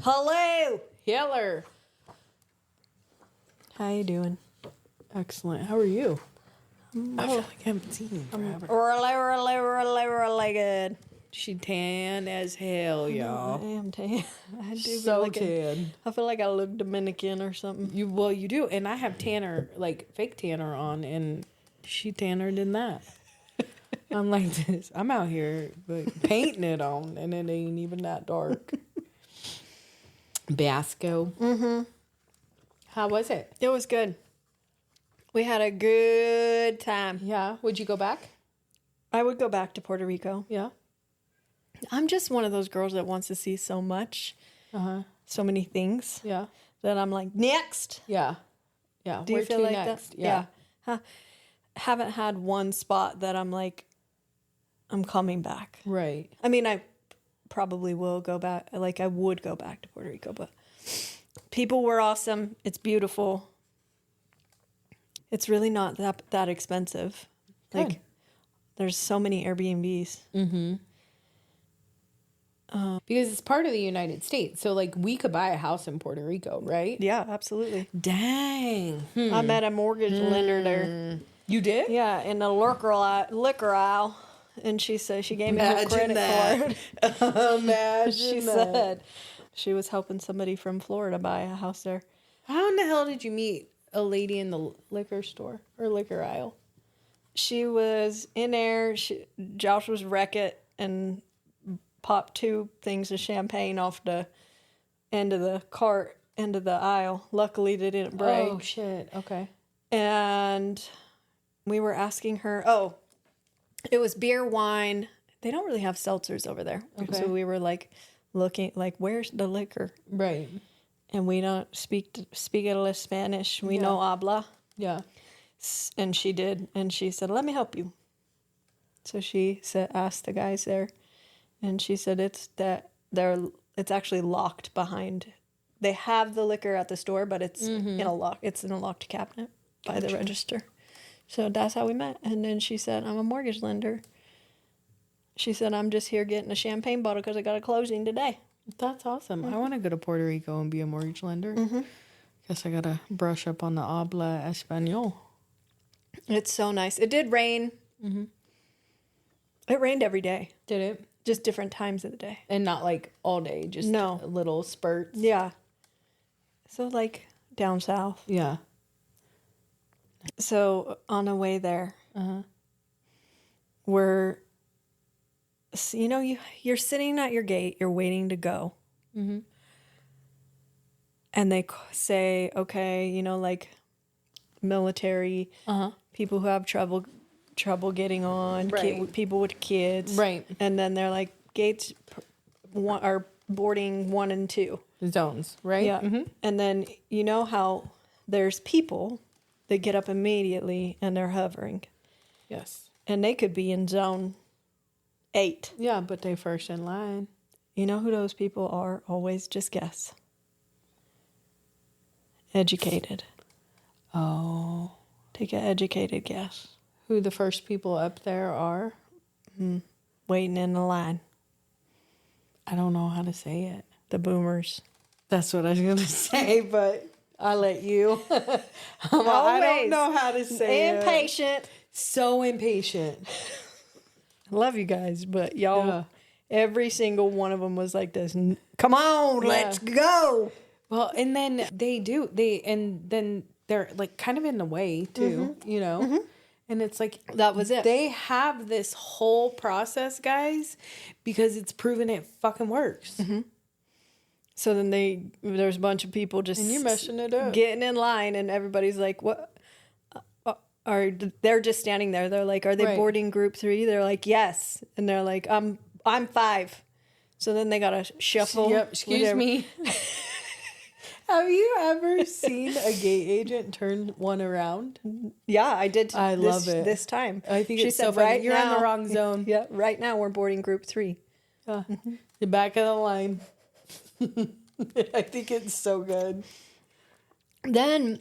Hello. Heller. How you doing? Excellent. How are you? I feel like I haven't seen you forever. Really good. She tan as hell, y'all. I am tan. I do So feel like tan. I feel like I look Dominican or something. You do, and I have tanner, like fake tanner on, and she tanner than that. I'm like this. I'm out here but painting it on, and it ain't even that dark. Basco. Mm-hmm. How was it? It was good. We had a good time. Yeah. Would you go back? I would go back to Puerto Rico. Yeah. I'm just one of those girls that wants to see so much, so many things. Yeah. That I'm like, next. Yeah. Yeah. Do you feel like next? that? Yeah. Huh. Haven't had one spot that I'm like, I'm coming back. Right. I mean, I probably will go back. Like, I would go back to Puerto Rico, but people were awesome. It's beautiful. It's really not that expensive. Good. Like, there's so many Airbnbs. Mm-hmm. Because it's part of the United States. So, like, we could buy a house in Puerto Rico, right? Yeah, absolutely. Dang. I met a mortgage lender there. You did? Yeah, in the liquor aisle. And she said she gave me her credit card. Imagine She said she was helping somebody from Florida buy a house there. How in the hell did you meet a lady in the liquor store or liquor aisle? She was in there. Josh was wrecking and popped 2 things of champagne off the end of the cart, end of the aisle. Luckily, they didn't break. Oh, shit. Okay. And we were asking her, it was beer, wine. They don't really have seltzers over there. Okay. So we were like looking, like, where's the liquor? Right. And we don't speak a little Spanish. We know habla. Yeah. And she did. And she said, let me help you. So she asked the guys there. And she said it's actually locked behind. They have the liquor at the store, but it's in a locked cabinet by the register. So that's how we met. And then she said, I'm a mortgage lender. She said, I'm just here getting a champagne bottle because I got a closing today. That's awesome. I want to go to Puerto Rico and be a mortgage lender. Guess I got to brush up on the habla español. It's so nice. It did rain. It rained every day. Did it? Just different times of the day. And not like all day, just little spurts. Yeah. So like down south. Yeah. So on the way there, you're sitting at your gate, you're waiting to go. And they say, okay, like military, people who have trouble getting on, people with kids. Right. And then they're like, gates are boarding 1 and 2. Zones, right? Yeah. And then you know how there's people that get up immediately and they're hovering. Yes. And they could be in zone 8. Yeah, but they first in line. You know who those people are? Always just guess. Educated. Oh. Take an educated guess. Who the first people up there are? Waiting in the line. I don't know how to say it. The boomers. That's what I was going to say, but I let you. I don't know how to say it. Impatient. So impatient. I love you guys, but y'all, every single one of them was like this. Come on, let's go. Well, and then then they're like kind of in the way too, And it's like, that was it. They have this whole process, guys, because it's proven it fucking works. So then there's a bunch of people just and you're messing it up, getting in line, and everybody's like, "What?" They're just standing there. They're like, "Are they boarding group 3?" They're like, "Yes," and they're like, "I'm 5." So then they gotta shuffle. Yep. Excuse me. Have you ever seen a gate agent turn one around? Yeah, I did. I love it this time. I think it's so funny. Right, you're in the wrong zone. Yeah, right now we're boarding group 3. The back of the line. I think it's so good. Then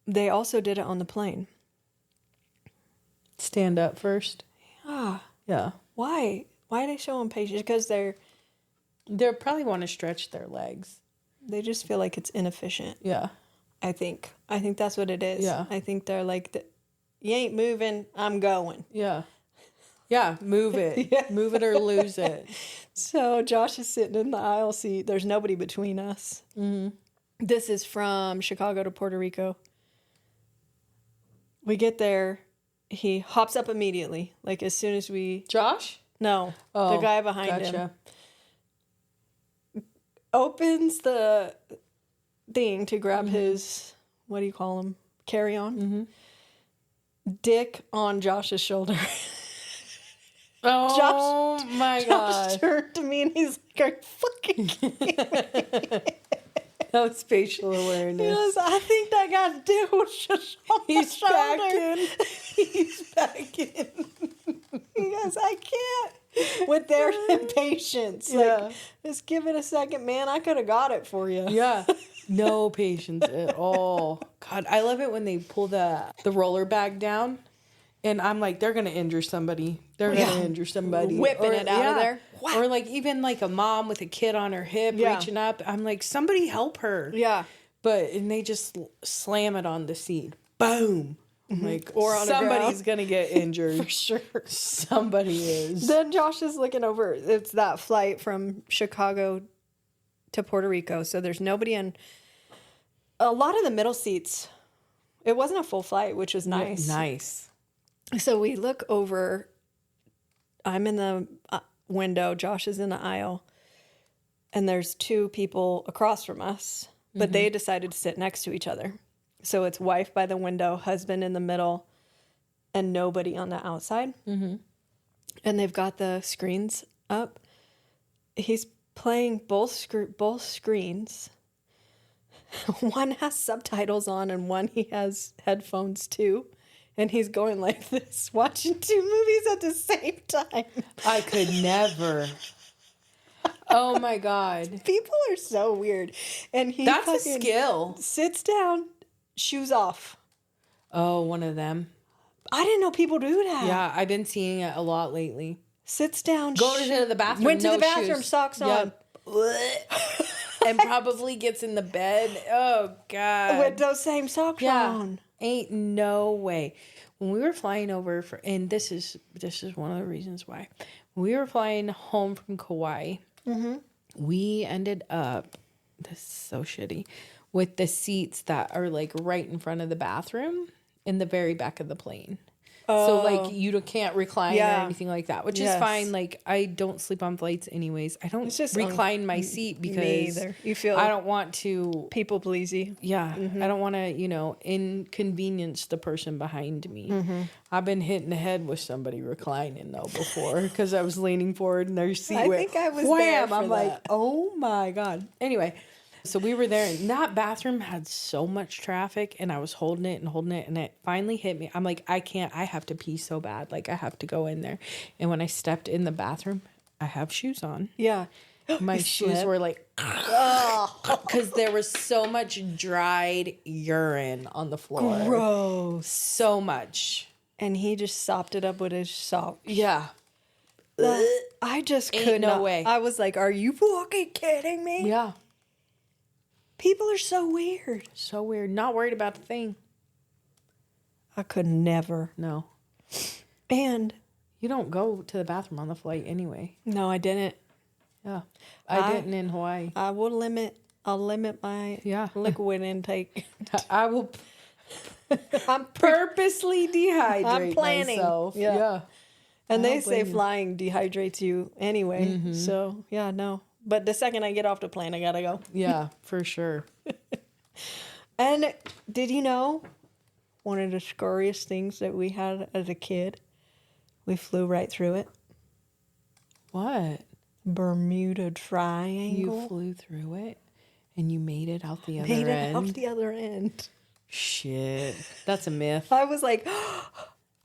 they also did it on the plane. Stand up first. Ah, Yeah. why? Why are they so impatient? Because they're They probably want to stretch their legs. They just feel like it's inefficient. Yeah. I think that's what it is. Yeah. I think they're like, you ain't moving, I'm going. Yeah. Yeah, move it. Yeah. Move it or lose it. So Josh is sitting in the aisle seat. There's nobody between us. Mm-hmm. This is from Chicago to Puerto Rico. We get there. He hops up immediately. Like as soon as we... Josh? No, Oh, the guy behind him. Opens the thing to grab his, what do you call him? Carry-on. Mm-hmm. Dick on Josh's shoulder. Oh, my God. Josh turned to me and he's like, are you fucking kidding me? No spatial awareness. He goes, I think that guy's dick was just on my shoulder. He's back in. He goes, I can't. With their impatience. Yeah. Like, just give it a second, man. I could have got it for you. Yeah. No patience at all. God, I love it when they pull the roller bag down. And I'm like, they're going to injure somebody. They're going to injure somebody. Whipping it out of there. Or like even like a mom with a kid on her hip reaching up. I'm like, somebody help her. Yeah. And they just slam it on the seat. Boom. I'm like, Or on somebody's going to get injured. For sure. Somebody is. Then Josh is looking over. It's that flight from Chicago to Puerto Rico. So there's nobody in. A lot of the middle seats. It wasn't a full flight, which was nice. Nice. So we look over. I'm in the window. Josh is in the aisle. And there's two people across from us. But they decided to sit next to each other. So it's wife by the window, husband in the middle, and nobody on the outside. Mm-hmm. And they've got the screens up. He's playing both screens. One has subtitles on and one he has headphones too. And he's going like this, watching two movies at the same time. I could never. Oh my God. People are so weird. And That's a skill. Sits down, shoes off. Oh, one of them. I didn't know people do that. Yeah, I've been seeing it a lot lately. Sits down. Go to the bathroom. Went to the bathroom, shoes. socks on. And probably gets in the bed. Oh, God. With those same socks on. Ain't no way. When we were flying over and this is one of the reasons why. When we were flying home from Kauai, we ended up, this is so shitty, with the seats that are like right in front of the bathroom in the very back of the plane. So, like, you can't recline or anything like that, which is fine. Like, I don't sleep on flights anyways. I don't recline my seat because me either. You feel I don't want to... people pleasy. Yeah. I don't want to, inconvenience the person behind me. I've been hit in the head with somebody reclining, though, before because I was leaning forward and their seat I went... think I was there for I'm like, that. oh, my God. Anyway... So we were there, and that bathroom had so much traffic, and I was holding it, and it finally hit me. I'm like, I can't. I have to pee so bad. Like, I have to go in there. And when I stepped in the bathroom, I have shoes on. Yeah. My shoes were like, because there was so much dried urine on the floor. Gross. So much. And he just sopped it up with his sock. Yeah. I just Ain't could no not. way. I was like, are you fucking kidding me? Yeah. People are so weird. So weird. Not worried about the thing. I could never. No. And You don't go to the bathroom on the flight anyway. no, I didn't. Yeah. I didn't in Hawaii. I'll limit my liquid intake. I will I'm purposely dehydrate I'm planning. myself. Yeah. And they don't say blame you. flying dehydrates you anyway. So, yeah, no. But the second I get off the plane, I gotta go. Yeah, for sure. And did you know one of the scariest things that we had as a kid? We flew right through it. What? Bermuda Triangle. You flew through it and you made it out the other Made end? it out the other end. Shit. That's a myth. I was like,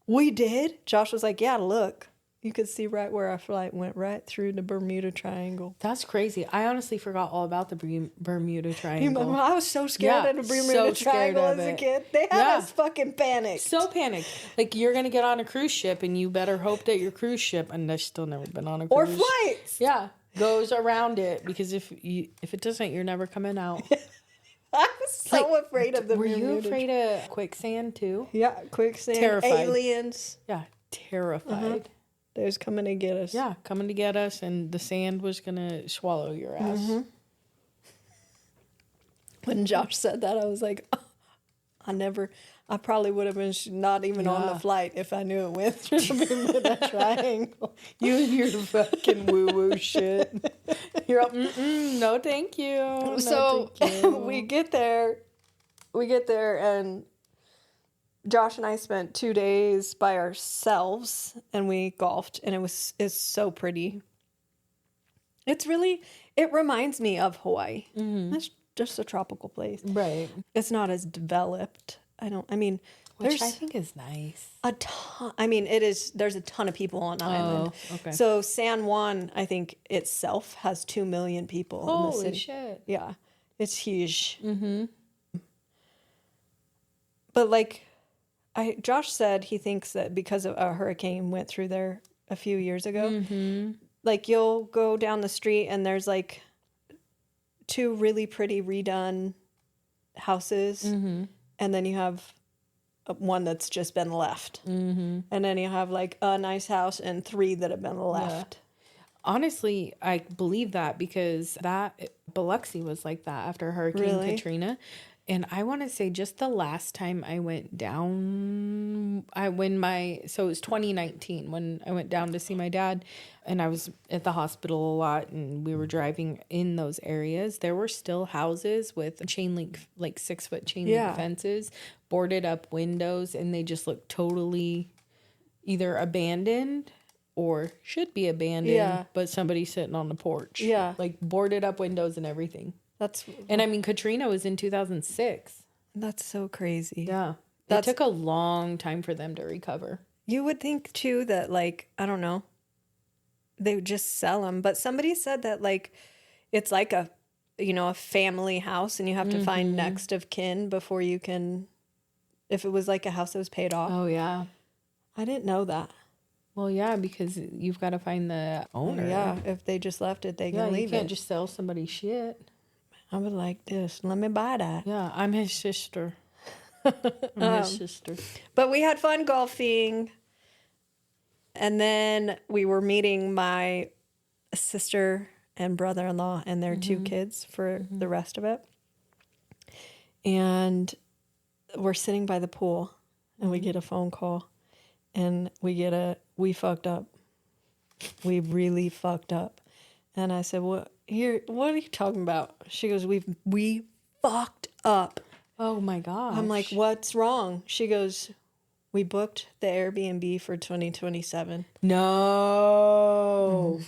we did? Josh was like, yeah, look. You could see right where our flight went right through the Bermuda Triangle. That's crazy. I honestly forgot all about the Bermuda You Triangle. remember, I was so scared of the Bermuda Triangle as a kid. They had us fucking panicked. So panicked. Like, you're going to get on a cruise ship and you better hope that your cruise ship, and I've still never been on a cruise. Or flights. Yeah. goes around it, because if it doesn't, you're never coming out. I was so afraid of the Were you Bermuda afraid of quicksand too? Yeah, quicksand, Terrified. aliens. Yeah, terrified. They was coming to get us. Yeah, coming to get us, and the sand was gonna swallow your ass. When Josh said that, I was like, oh, I probably would have been not even on the flight if I knew it went through the Bermuda Triangle. You and your fucking woo-woo shit. You're all, no thank you. No, So thank you. we get there, and Josh and I spent 2 days by ourselves, and we golfed, and it's so pretty. It reminds me of Hawaii. It's just a tropical place. Right. It's not as developed. Which I think is nice. a ton. There's a ton of people on the island. Okay. So San Juan, I think itself has 2 million people in the Holy city. shit. Yeah, it's huge. But Josh said he thinks that because of a hurricane went through there a few years ago, you'll go down the street and there's 2 really pretty redone houses, and then you have one that's just been left, and then you have a nice house and 3 that have been left. Honestly, I believe that, because Biloxi was like that after Hurricane Katrina. And I want to say just the last time I went down, so it was 2019 when I went down to see my dad, and I was at the hospital a lot, and we were driving in those areas. There were still houses with chain link, 6-foot chain link fences, boarded up windows, and they just looked totally either abandoned or should be abandoned, but somebody's sitting on the porch. Yeah. Boarded up windows and everything. And Katrina was in 2006. That's so crazy. Yeah. It took a long time for them to recover. You would think too that I don't know, they would just sell them. But somebody said that it's like a family house, and you have to find next of kin before you can, if it was a house that was paid off. Oh, yeah. I didn't know that. Well, yeah, because you've got to find the owner. Yeah, if they just left it, they can leave it. You can't just sell somebody's shit. I would like this. Let me buy that. Yeah, I'm his sister. I'm his sister. But we had fun golfing. And then we were meeting my sister and brother-in-law and their 2 kids for the rest of it. And we're sitting by the pool, and we get a phone call, and we fucked up. We really fucked up. And I said, what are you talking about? She goes, we fucked up. Oh my gosh. I'm like, what's wrong? She goes, we booked the Airbnb for 2027. No.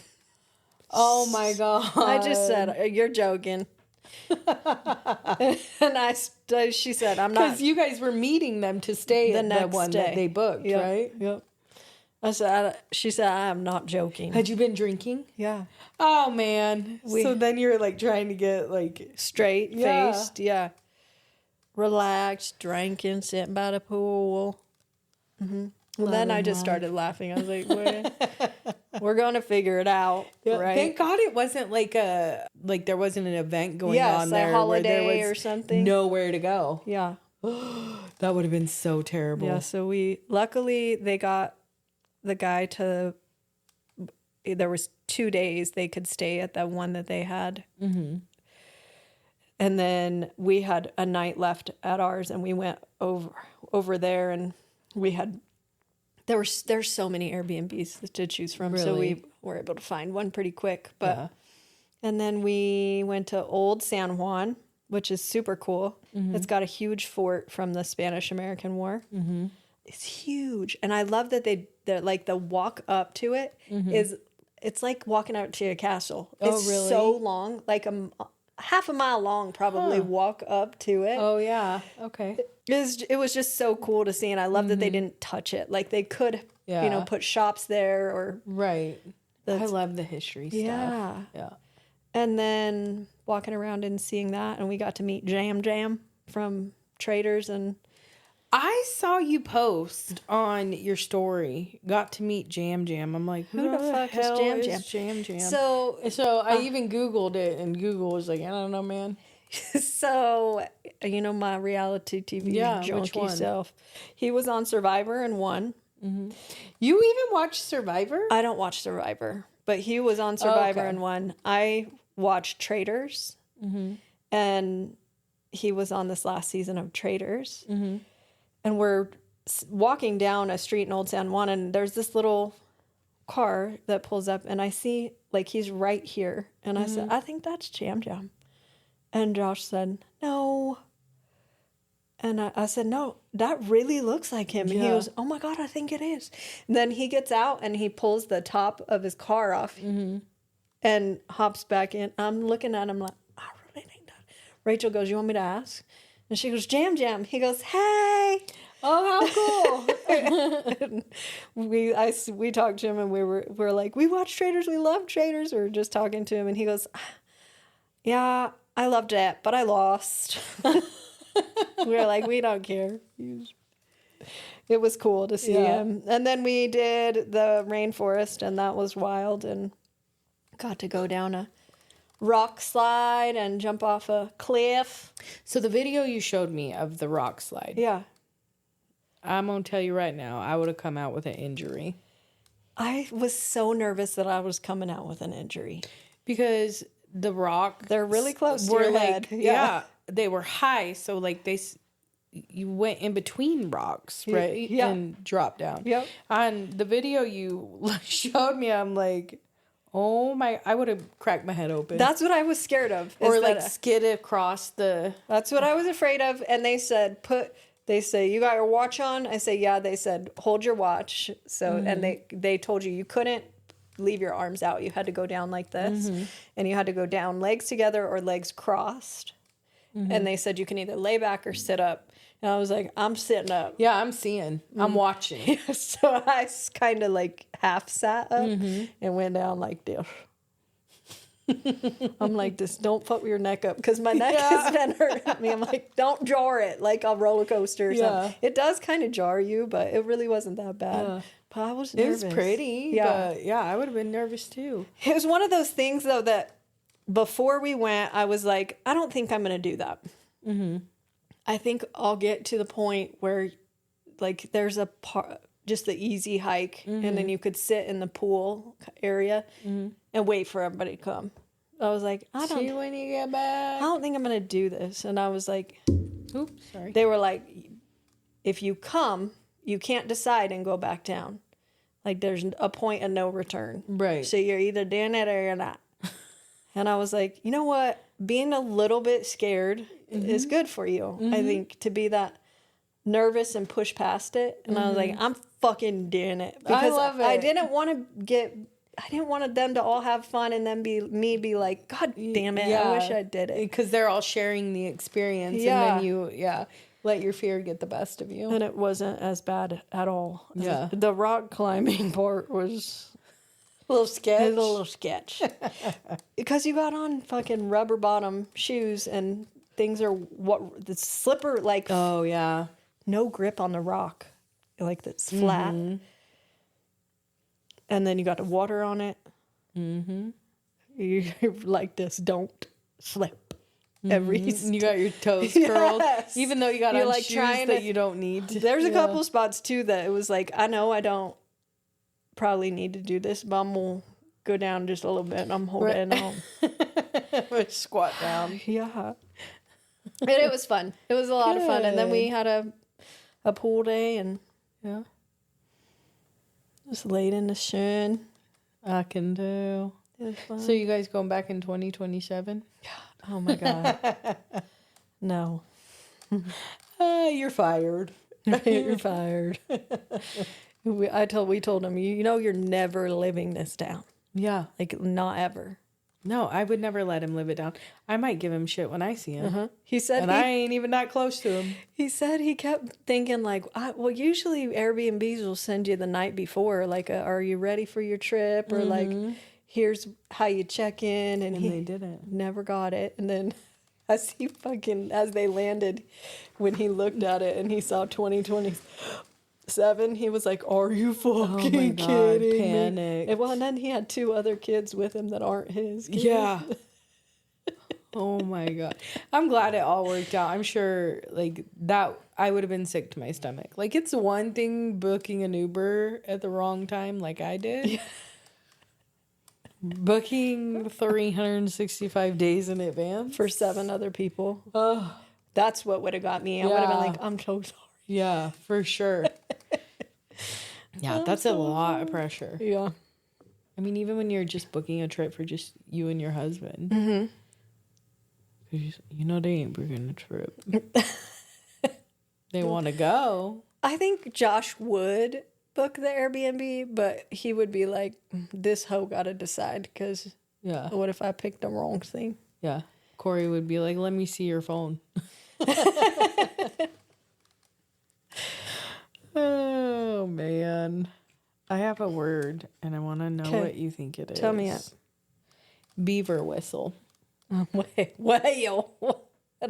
Oh my God. I just said, you're joking. And she said, I'm not. Because you guys were meeting them to stay at the one that they booked, right? Yep. She said, I am not joking. Had you been drinking? Yeah. Oh, man. So then you're trying to get straight faced. Yeah. Relaxed, drinking, sitting by the pool. Well, then I just started laughing. I was like, we're going to figure it out. Yeah, right? Thank God it wasn't there wasn't an event going on there. A holiday where there was or something. Nowhere to go. Yeah. That would have been so terrible. Yeah, so luckily they got the guy there was 2 days they could stay at the one that they had. And then we had a night left at ours, and we went over there, and there's so many Airbnbs to choose from. Really? So we were able to find one pretty quick. And then we went to Old San Juan, which is super cool. It's got a huge fort from the Spanish-American War. It's huge. And I love that the walk up to it it's like walking out to a castle. It's really? So long, half a mile long, probably walk up to it. Oh yeah. Okay. It was just so cool to see, and I love that they didn't touch it. They could, put shops there or right. I love the history stuff. Yeah. And then walking around and seeing that, and we got to meet Jam from Traders, and I saw you post on your story. Got to meet Jam Jam. I'm like, Who the fuck is Jam Jam? Jam Jam? So I even Googled it, and Google was like, I don't know, man. So, you know, my reality TV which junkie one? self. He was on Survivor and won. You even watched Survivor? I don't watch Survivor, but he was on Survivor okay. and won. I watched Traitors, and he was on this last season of Traitors. And we're walking down a street in Old San Juan, and there's this little car that pulls up, and I see, like, he's right here. And I said, I think that's Jam Jam. And Josh said, no. And I said, no, that really looks like him. And he goes, oh my God, I think it is. And then he gets out and he pulls the top of his car off and hops back in. I'm looking at him like, I really think that. Rachel goes, you want me to ask? And she goes, Jam Jam. He goes, hey. Oh, how cool. we talked to him and we're like, we watch Traitors. We love Traitors. We were just talking to him and he goes, yeah, I loved it, but I lost. We were like, we don't care. It was cool to see him. And then we did the rainforest, and that was wild, and got to go down a rock slide and jump off a cliff. So the video you showed me of the rock slide. Yeah. I'm going to tell you right now, I would have come out with an injury. I was so nervous that I was coming out with an injury. Because the rock... They're really close to your head. Yeah. They were high, so like you went in between rocks, right? Yeah. And dropped down. Yep. On the video you showed me, I'm like, oh my, I would have cracked my head open. That's what I was scared of. Or like skid across the... That's what I was afraid of. And they said, they say, you got your watch on? I say, yeah. They said, hold your watch. So, and they told you couldn't leave your arms out. You had to go down like this. And you had to go down legs together or legs crossed. And they said you can either lay back or sit up. And I was like, I'm sitting up. Yeah, I'm seeing. I'm watching. So I kind of like half sat up and went down like this. I'm like, just don't fuck your neck up because my neck has been hurting me. I'm like, don't jar it like a roller coaster or something. It does kind of jar you, but it really wasn't that bad. But I was nervous. It was pretty. Yeah. But yeah, I would have been nervous too. It was one of those things though that before we went, I was like, I don't think I'm going to do that. I think I'll get to the point where like there's a part, just the easy hike, and then you could sit in the pool area and wait for everybody to come. I was like, See you when you get back. I don't think I'm going to do this. And I was like, oops, sorry. They were like, if you come, you can't decide and go back down. Like there's a point of no return. Right. So you're either doing it or you're not. And I was like, you know what? Being a little bit scared is good for you. I think to be that nervous and push past it. And I was like, I'm fucking doing it. Because I love it. I didn't want them to all have fun and then be like, God damn it, I wish I did it. Because they're all sharing the experience. And then you, let your fear get the best of you. And it wasn't as bad at all. Yeah. The rock climbing part was... A little sketch. Because you got on fucking rubber bottom shoes and things are the slipper, like, oh yeah, no grip on the rock, like that's flat. And then you got the water on it. You're like this, don't slip. You got your toes curled, even though you got on like shoes trying that to, you don't need. There's a couple spots too that it was like, I know I don't probably need to do this, but I'm gonna go down just a little bit. I'm holding on. Squat down. Yeah. And it was fun. It was a lot of fun. And then we had a pool day and just laid in the sun. I can do. It was fun. So you guys going back in 2027? Yeah. Oh my God. No. You're fired. You're fired. We told him, you're never living this down. Yeah. Like, not ever. No, I would never let him live it down. I might give him shit when I see him. He said, and I ain't even that close to him. He said he kept thinking like, well, usually Airbnbs will send you the night before, like, are you ready for your trip? Or like, here's how you check in. And he they didn't. Never got it. And then as they landed, when he looked at it and he saw 2027, he was like, "Are you fucking kidding panicked. me?" Well, and then he had 2 other kids with him that aren't his kids. Yeah. Oh my God. I'm glad it all worked out. I'm sure like that I would have been sick to my stomach. Like it's one thing booking an Uber at the wrong time like I did. Yeah. Booking 365 days in advance For 7 other people. Oh, That's what would have got me. I would have been like, "I'm so sorry." yeah, for sure. Yeah, that's a lot of pressure. Yeah. I mean, even when you're just booking a trip for just you and your husband. Mm-hmm. You know they ain't booking a trip. They want to go. I think Josh would book the Airbnb, but he would be like, "This hoe got to decide, because Yeah. what if I picked the wrong thing?" Yeah. Corey would be like, "Let me see your phone." Oh, man. I have a word, and I want to know what you think it is. Tell me it. Beaver whistle. Well, what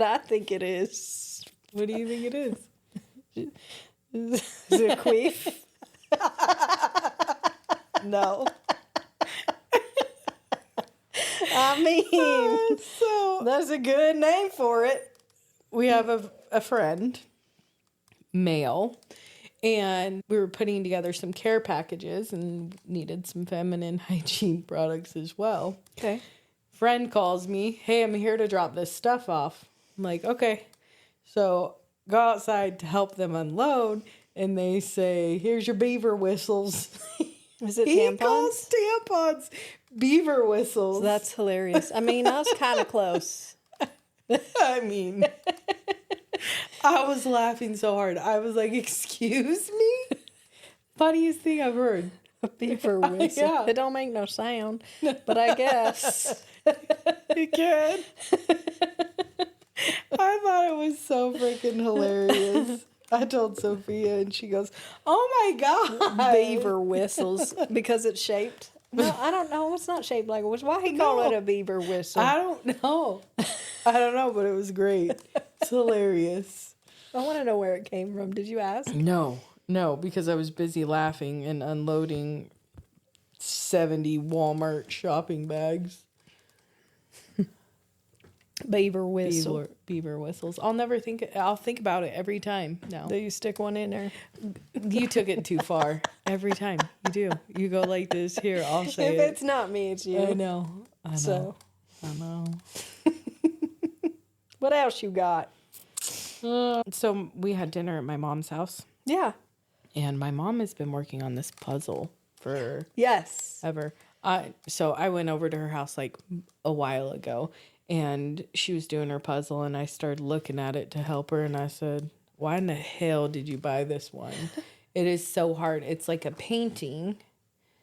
I think it is. What do you think it is? Is it a queef? No. I mean, So that's a good name for it. we have a friend, male, and we were putting together some care packages and needed some feminine hygiene products as well. Okay. Friend calls me, "Hey, I'm here to drop this stuff off." I'm like, "Okay." So go outside to help them unload, and they say, "Here's your beaver whistles." Is it He tampons? calls tampons beaver whistles. That's hilarious. I mean, I was kind of close. I mean, I was laughing so hard. I was like, "Excuse me?" Funniest thing I've heard. A beaver whistle. Yeah. It don't make no sound, but I guess. You can. I thought it was so freaking hilarious. I told Sophia, and she goes, "Oh my God." Beaver whistles because it's shaped. No, I don't know. It's not shaped like a whistle. Why he call it a beaver whistle? I don't know. I don't know, but it was great. It's hilarious. I want to know where it came from. Did you ask? No, because I was busy laughing and unloading 70 Walmart shopping bags. Beaver whistle. Beaver whistles. I'll think about it every time now. Do you stick one in there? You took it too far. Every time you do. You go like this. Here, I'll say If it. it's not me, it's you. I know. So, I know. what else you got? So we had dinner at my mom's house. Yeah. And my mom has been working on this puzzle for Yes. ever. So I went over to her house like a while ago, and she was doing her puzzle, and I started looking at it to help her, and I said, "Why in the hell did you buy this one? It is so hard. It's like a painting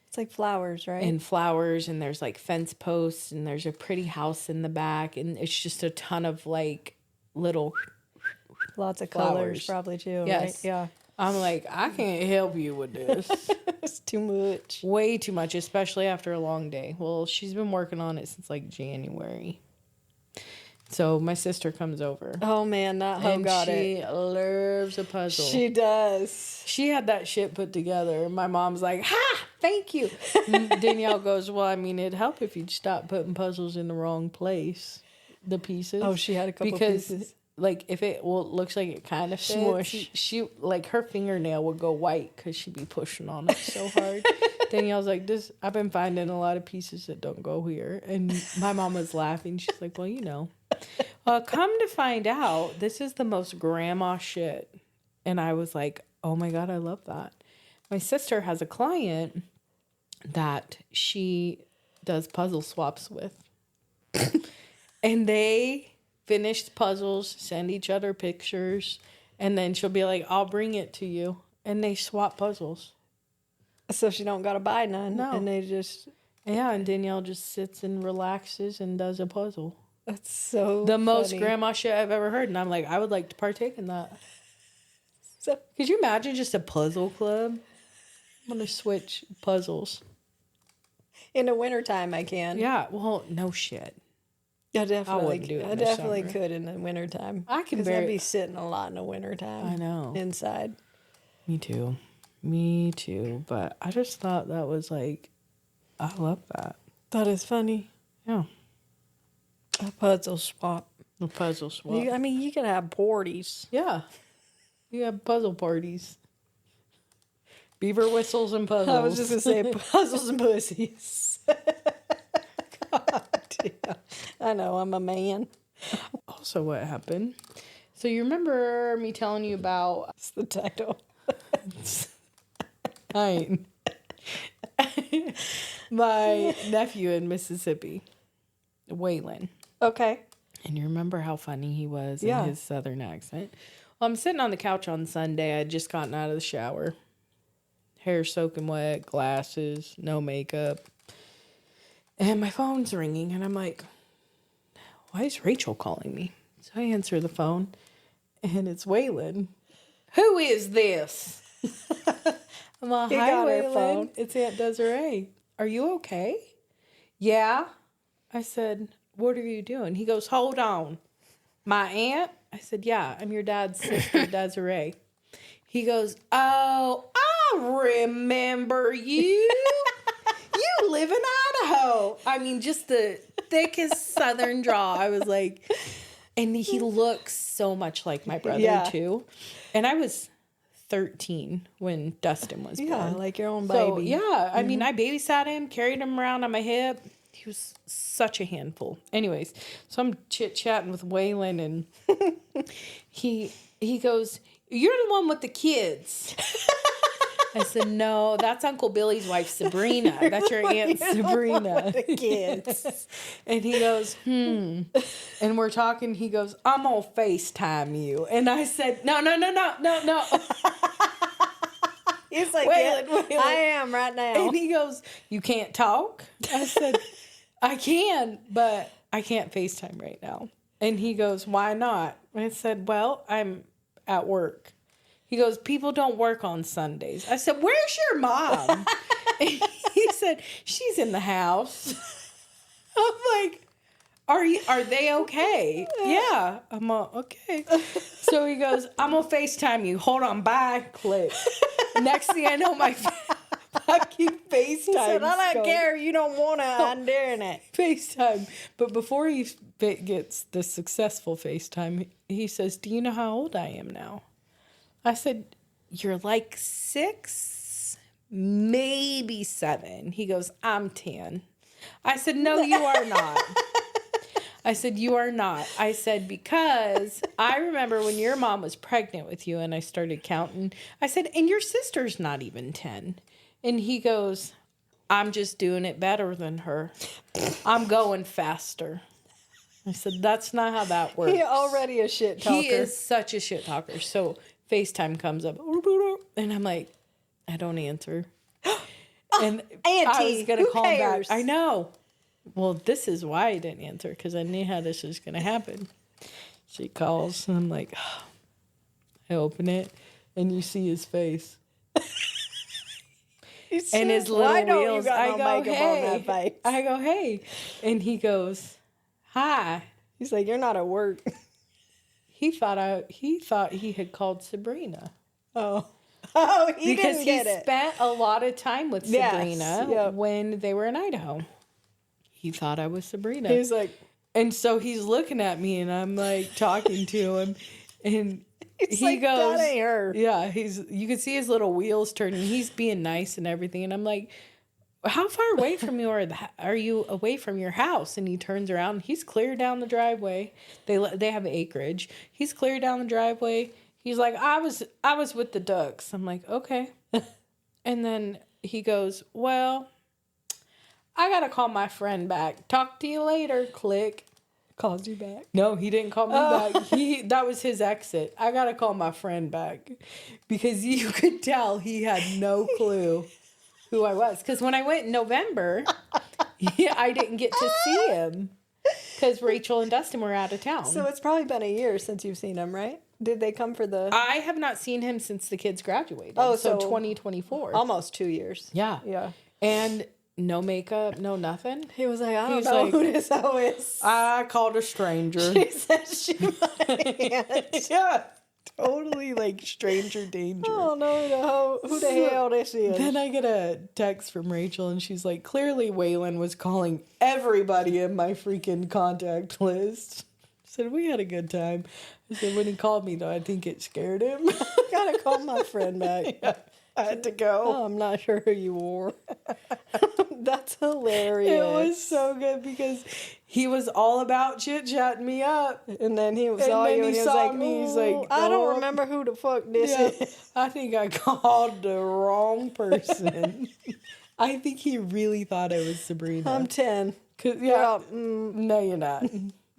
It's like flowers, right? and flowers, and there's like fence posts, and there's a pretty house in the back, and it's just a ton of like little Lots of flowers. colors, probably too. Yes. Right? Yeah. I'm like, I can't help you with this. It's too much. Way too much, especially after a long day. Well, she's been working on it since like January. So my sister comes over. Oh man, that hoe And got she it. loves a puzzle. She does. She had that shit put together. My mom's like, "Ha! Thank you." And Danielle goes, "Well, I mean, it'd help if you'd stop putting puzzles in the wrong place. The pieces." Oh, she had a couple pieces. Like, if it looks like it kind of fits, Smush. she like her fingernail would go white because she'd be pushing on it so hard. Danielle's like, "This, I've been finding a lot of pieces that don't go here," and my mom was laughing. She's like, "Well, you know." Come to find out, this is the most grandma shit, and I was like, "Oh my God, I love that." My sister has a client that she does puzzle swaps with, and they finish the puzzles, send each other pictures, and then she'll be like, "I'll bring it to you," and they swap puzzles. So she don't gotta buy none. No. And they just Yeah, and Danielle just sits and relaxes and does a puzzle. that's so The most funny. grandma shit I've ever heard, and I'm like, I would like to partake in that. So Could you imagine just a puzzle club? I'm gonna switch puzzles. in the wintertime I can. Yeah, well, no shit. I definitely, wouldn't do it I in the definitely summer. could in the wintertime. I can 'Cause bear I'd it. be sitting a lot in the wintertime. I know. Inside. Me too. Me too. But I just thought that was like, I love that. That is funny. Yeah. A puzzle swap. A puzzle swap. I mean, you can have parties. Yeah. You have puzzle parties. Beaver whistles and puzzles. I was just going to say puzzles and pussies. God damn. I know, I'm a man. Also, what happened? So you remember me telling you about That's the title. my nephew in Mississippi, Waylon. Okay. And you remember how funny he was Yeah. in his southern accent? Well, I'm sitting on the couch on Sunday. I had just gotten out of the shower. Hair soaking wet, glasses, no makeup. And my phone's ringing, and I'm like, why is Rachel calling me? So I answer the phone, and it's Waylon. Who is this? I'm like, He hi, got her Waylon. phone. It's Aunt Desiree. Are you okay? Yeah. I said, what are you doing? He goes, hold on. My aunt? I said, yeah, I'm your dad's sister, Desiree. He goes, oh, I remember you. You live in Idaho. I mean, just the thickest southern draw. I was like, and he looks so much like my brother, too. And I was 13 when Dustin was born. Yeah, like your own So, baby. yeah, I mean, I babysat him, carried him around on my hip. He was such a handful. Anyways, so I'm chit-chatting with Waylon, and he goes, you're the one with the kids. I said, no, that's Uncle Billy's wife, Sabrina. That's your Aunt Sabrina. With the kids. And he goes, And we're talking. He goes, I'm going to FaceTime you. And I said, no. He's like, Waylon, yeah, Waylon. I am right now. And he goes, you can't talk? I said, I can, but I can't FaceTime right now. And he goes, why not? I said, well, I'm at work. He goes, people don't work on Sundays. I said, where's your mom? And he said, she's in the house. I'm like, are they okay? Yeah. I'm okay. So he goes, I'm going to FaceTime you. Hold on. Bye. Click. Next thing I know, my fucking FaceTime. He said, I don't care. You don't want to. I'm doing it. FaceTime. But before he gets the successful FaceTime, he says, do you know how old I am now? I said, you're like 6, maybe 7. He goes, I'm 10. I said, no, you are not. I said, you are not. I said, because I remember when your mom was pregnant with you and I started counting. I said, and your sister's not even 10. And he goes, I'm just doing it better than her. I'm going faster. I said, that's not how that works. He already a shit talker. He is such a shit talker. So FaceTime comes up, and I'm like, I don't answer. And Auntie, I was going to who call him back. cares? I know. Well, this is why I didn't answer, because I knew how this was going to happen. She calls, and I'm like, oh. I open it, and you see his face. And his little why don't wheels. you got I no go, makeup on that hey. face? I go, hey. And he goes, hi. He's like, you're not at work. He thought he had called Sabrina. Oh, he Because didn't he get it. spent a lot of time with Yes, Sabrina yep. when they were in Idaho. He thought I was Sabrina. He's like, and so he's looking at me, and I'm like talking to him, and he like, goes, that ain't her. yeah, you can see his little wheels turning. He's being nice and everything, and I'm like, how far away from you are you away from your house? And he turns around. He's clear down the driveway. They have acreage. He's clear down the driveway. He's like, I was with the ducks. I'm like, okay. And then he goes, well, I got to call my friend back. Talk to you later. Click. Called you back. No, he didn't call me back. That was his exit. I got to call my friend back. Because you could tell he had no clue who I was. Because when I went in November, I didn't get to see him. Because Rachel and Dustin were out of town. So it's probably been a year since you've seen him, right? Did they come for the... I have not seen him since the kids graduated. Oh, so so 2024. Almost 2 years. Yeah. Yeah. And no makeup, no nothing. He was like, I don't He's know like, who this hoe is. I called a stranger. She said she might. Yeah. Totally like stranger danger. I don't know who the hell this is. Then I get a text from Rachel and she's like, clearly Waylon was calling everybody in my freaking contact list. I said, we had a good time. I said, when he called me though, I think it scared him. Gotta call my friend back. Yeah, I had to go. Oh, I'm not sure who you were. That's hilarious. It was so good because he was all about chit-chatting me up. And then he And saw then you he and he was saw like, me, he's "Ooh, like, I don't "Oh." remember who the fuck this Yeah, is. I think I called the wrong person. I think he really thought it was Sabrina. I'm 10. 'Cause, no, you're not.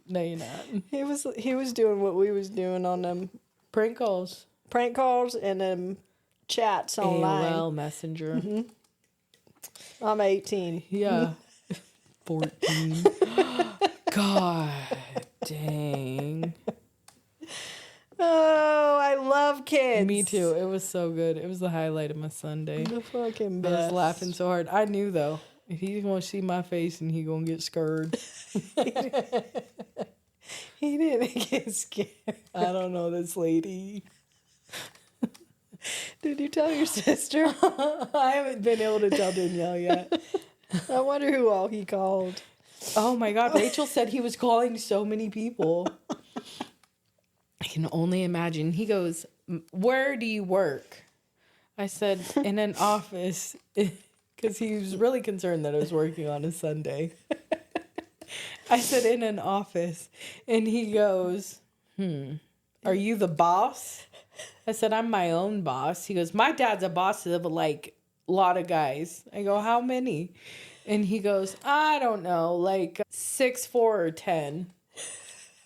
No, you're not. He was doing what we was doing on them Prank calls. prank calls and them chats online. AOL Messenger. Mm-hmm. I'm 18. Yeah. 14. God dang. Oh, I love kids. Me too. It was so good. It was the highlight of my Sunday. The fucking I best. was laughing so hard. I knew though, if he's gonna see my face and he gonna get scared. He didn't get scared. I don't know this lady. Did you tell your sister? I haven't been able to tell Danielle yet. I wonder who all he called. Oh my God, Rachel said he was calling so many people. I can only imagine. He goes, where do you work? I said, in an office, because he was really concerned that I was working on a Sunday. I said, in an office. And he goes, are you the boss? I said, I'm my own boss. He goes, my dad's a boss of like a lot of guys. I go, how many? And he goes, I don't know, like 6, 4, or 10.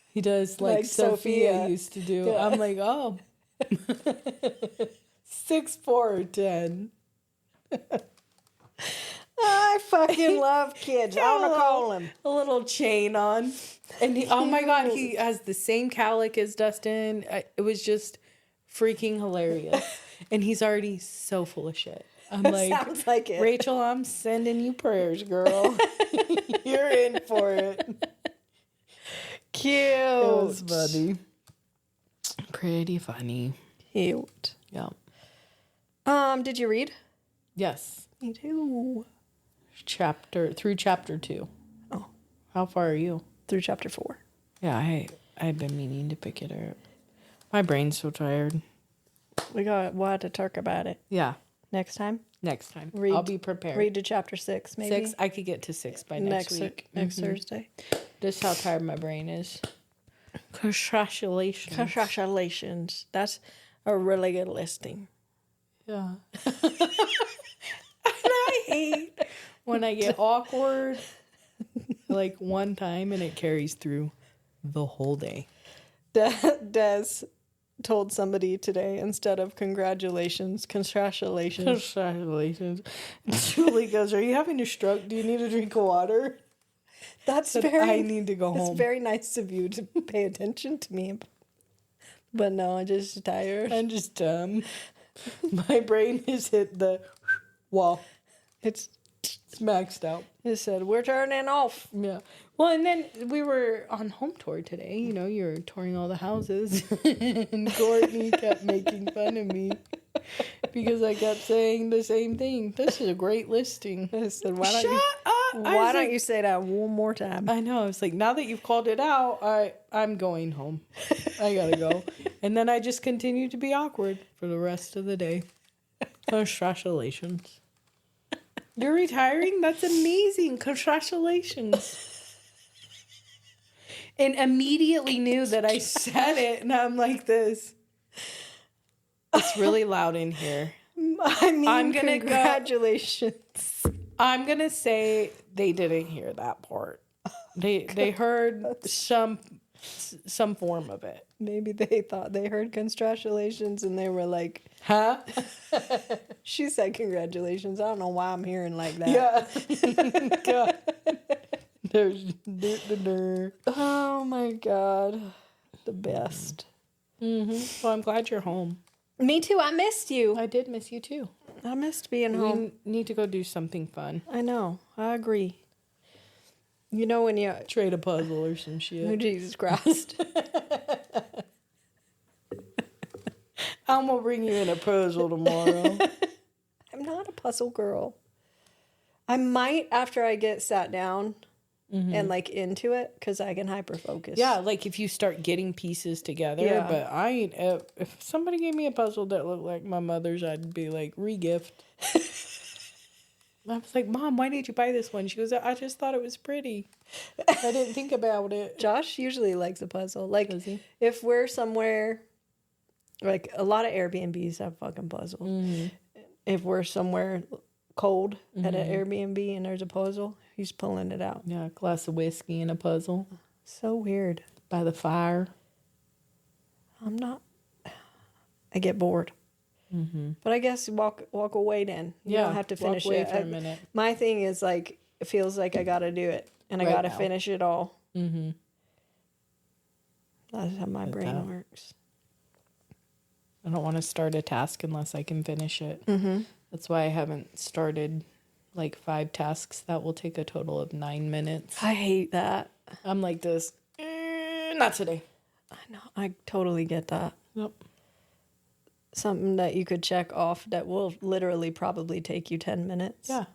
He does like Sophia used to do. Yeah. I'm like, oh, 6, 4, or 10. I fucking love kids. I want to call him. A little chain on. And he, oh my God, he has the same calic as Dustin. It was just freaking hilarious. And he's already so full of shit. I'm like, sounds like it. Rachel, I'm sending you prayers, girl. You're in for it. Cute. It was funny. Pretty funny. Cute. Yeah. Did you read? Yes. Me too. Through chapter 2. Oh. How far are you? Through chapter 4. Yeah, I've been meaning to pick it up. My brain's so tired. We'll have to talk about it. Yeah. Next time? Next time. Read, I'll be prepared. Read to chapter 6, maybe? 6. I could get to 6 by next week. Next Thursday. Just how tired my brain is. Congratulations. Congratulations. That's a really good listing. Yeah. And I hate when I get awkward like one time and it carries through the whole day. Des told somebody today, instead of congratulations. Congratulations. Julie goes, are you having a stroke? Do you need a drink of water? I need to go home. It's very nice of you to pay attention to me. But no, I'm just tired. I'm just dumb. My brain has hit the wall. It's maxed out. It said, we're turning off. Yeah. Well, and then we were on home tour today. You know, you're touring all the houses. And Courtney kept making fun of me because I kept saying the same thing. This is a great listing. I said, Shut up. Why don't you say that one more time? I know. It's like, now that you've called it out, I'm going home. I gotta go. And then I just continue to be awkward for the rest of the day. Congratulations. You're retiring? That's amazing. Congratulations. And immediately knew that I said it. And I'm like this. It's really loud in here. I mean, I'm gonna congratulations. I'm going to say they didn't hear that part. They heard some form of it. Maybe they thought they heard congratulations and they were like, huh? She said congratulations. I don't know why I'm hearing like that. Yeah. God. There's Oh my God. The best. Mm-hmm. Well, I'm glad you're home. Me too. I missed you. I did miss you too. I missed being home. We need to go do something fun. I know. I agree. You know when you... Trade a puzzle or some Oh, shit. Jesus Christ. I'm going to bring you in a puzzle tomorrow. I'm not a puzzle girl. I might after I get sat down and like into it because I can hyper focus. Yeah, like if you start getting pieces together. Yeah. But I ain't, if somebody gave me a puzzle that looked like my mother's, I'd be like, re-gift. I was like, Mom, why did you buy this one? She goes, I just thought it was pretty. I didn't think about it. Josh usually likes a puzzle. Like, Does he? if we're somewhere, like, a lot of Airbnbs have fucking puzzles. Mm-hmm. If we're somewhere cold at an Airbnb and there's a puzzle, he's pulling it out. Yeah, a glass of whiskey and a puzzle So weird. by the fire. I'm not. I get bored. Mm-hmm. But I guess walk away then. You don't have to finish walk away it. for a minute. My thing is like, it feels like I got to do it. And I Right got to now. finish it all. Mm-hmm. That's how my brain works. I don't want to start a task unless I can finish it. Mm-hmm. That's why I haven't started like 5 tasks that will take a total of 9 minutes. I hate that. I'm like this. Not today. I know. I totally get that. Yep. Something that you could check off that will literally probably take you 10 minutes. Yeah.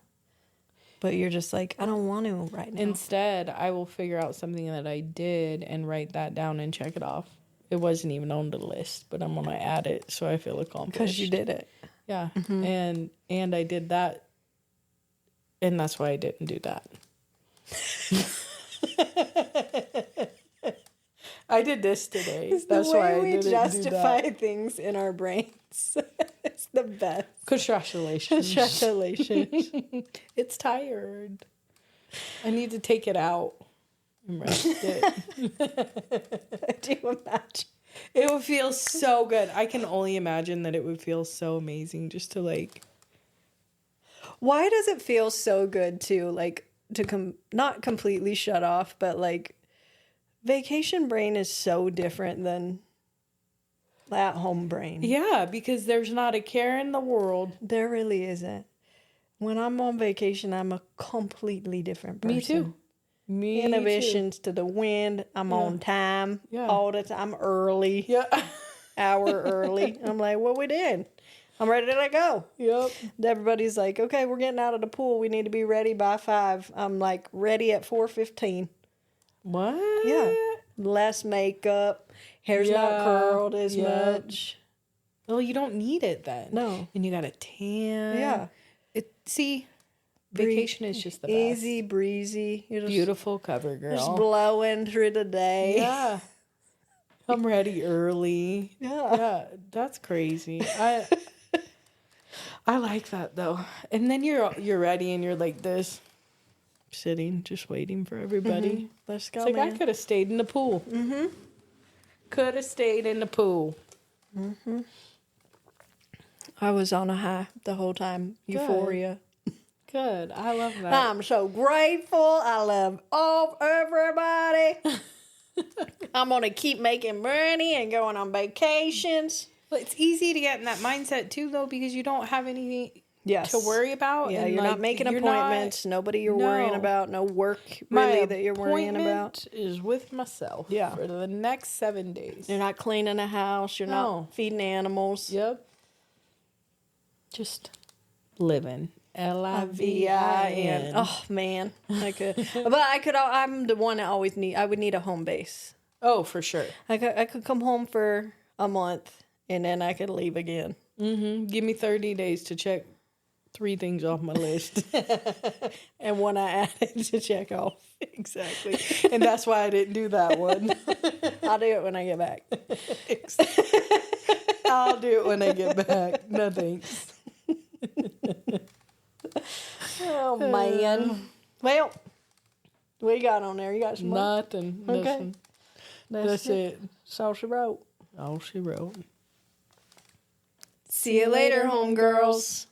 But you're just like, I don't want to right now. Instead, I will figure out something that I did and write that down and check it off. It wasn't even on the list, but I'm gonna add it so I feel accomplished. Because you did it. Yeah. And I did that, and that's why I didn't do that. I did this today. It's That's the way why I we didn't justify do that. things in our brains. It's the best. Congratulations. Congratulations. It's tired. I need to take it out and rest it. Do you imagine? It would feel so good. I can only imagine that it would feel so amazing just to like. Why does it feel so good to like not completely shut off, but like vacation brain is so different than at home brain. Yeah, because there's not a care in the world. There really isn't. When I'm on vacation, I'm a completely different person. Me too. Me Inhibitions to the wind. I'm on time all the time. I'm early. Yeah. Hour early. I'm like, what we did? I'm ready to go. Yep. Everybody's like, okay, we're getting out of the pool. We need to be ready by 5. I'm like, ready at 4:15. What? Yeah. Less makeup. Hair's not curled as much. Well, you don't need it then. No. And you got a tan. Yeah. Vacation is just the best. Easy breezy. You're just, Beautiful cover girl. just blowing through the day. Yeah. I'm ready early. Yeah, that's crazy. I like that though. And then you're ready and you're like this, sitting, just waiting for everybody. Let's go, It's like man. I could have stayed in the pool. Mm-hmm. Could have stayed in the pool. Mm-hmm. I was on a high the whole time. Euphoria. Good. I love that. I'm so grateful. I love everybody. I'm going to keep making money and going on vacations. But it's easy to get in that mindset too, though, because you don't have anything to worry about. Yeah, and you're not making appointments. Nobody you're worrying about. No work really that you're worrying about. Is with myself. Yeah. For the next 7 days. You're not cleaning a house. You're not feeding animals. Yep. Just living. Livin. Oh man, I could, but I could. I'm the one that always need. I would need a home base. Oh, for sure. I could come home for a month and then I could leave again. Mm-hmm. Give me 30 days to check 3 things off my list, and one I added to check off. Exactly, and that's why I didn't do that one. I'll do it when I get back. I'll do it when I get back. No thanks. Oh man. Well, what you got on there? You got some more? Nothing. Okay. Nothing. That's it. That's all she wrote. All she wrote. See you later, homegirls.